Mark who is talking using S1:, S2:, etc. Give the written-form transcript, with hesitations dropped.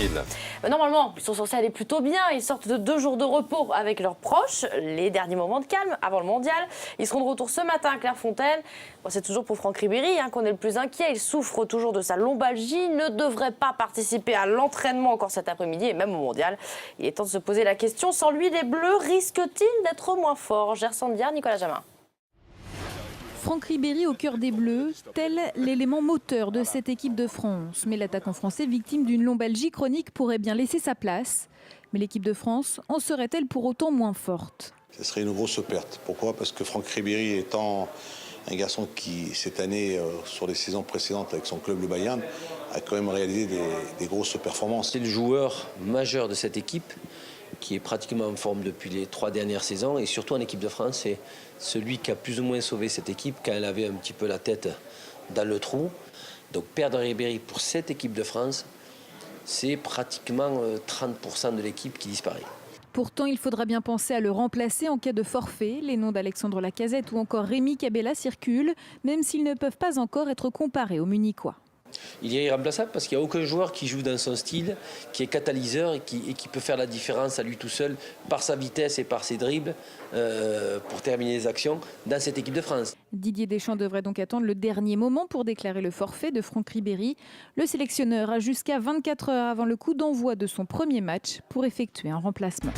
S1: tranquilles.
S2: Normalement, ils sont censés aller plutôt bien. Ils sortent de 2 jours de repos avec leurs proches. Les derniers moments de calme avant le mondial. Ils seront de retour ce matin à Clairefontaine. Bon, c'est toujours pour Franck Ribéry qu'on est le plus inquiet. Il souffre toujours de sa lombalgie. Il ne devrait pas participer à l'entraînement encore cet après-midi et même au mondial. Il est temps de se poser la question. Sans lui, les Bleus risquent-ils d'être moins forts? Gersandia, Nicolas Jamin.
S3: Franck Ribéry au cœur des Bleus, tel l'élément moteur de cette équipe de France. Mais l'attaquant français, victime d'une lombalgie chronique, pourrait bien laisser sa place. Mais l'équipe de France en serait-elle pour autant moins forte?
S4: Ce serait une grosse perte. Pourquoi? Parce que Franck Ribéry étant un garçon qui, cette année, sur les saisons précédentes avec son club le Bayern, a quand même réalisé des grosses performances.
S5: C'est le joueur majeur de cette équipe qui est pratiquement en forme depuis les 3 dernières saisons et surtout en équipe de France, c'est celui qui a plus ou moins sauvé cette équipe quand elle avait un petit peu la tête dans le trou. Donc perdre Ribéry pour cette équipe de France, c'est pratiquement 30% de l'équipe qui disparaît.
S3: Pourtant, il faudra bien penser à le remplacer en cas de forfait. Les noms d'Alexandre Lacazette ou encore Rémi Cabella circulent, même s'ils ne peuvent pas encore être comparés aux Munichois.
S5: Il est irremplaçable parce qu'il n'y a aucun joueur qui joue dans son style, qui est catalyseur et qui peut faire la différence à lui tout seul par sa vitesse et par ses dribbles pour terminer les actions dans cette équipe de France.
S3: Didier Deschamps devrait donc attendre le dernier moment pour déclarer le forfait de Franck Ribéry. Le sélectionneur a jusqu'à 24 heures avant le coup d'envoi de son premier match pour effectuer un remplacement.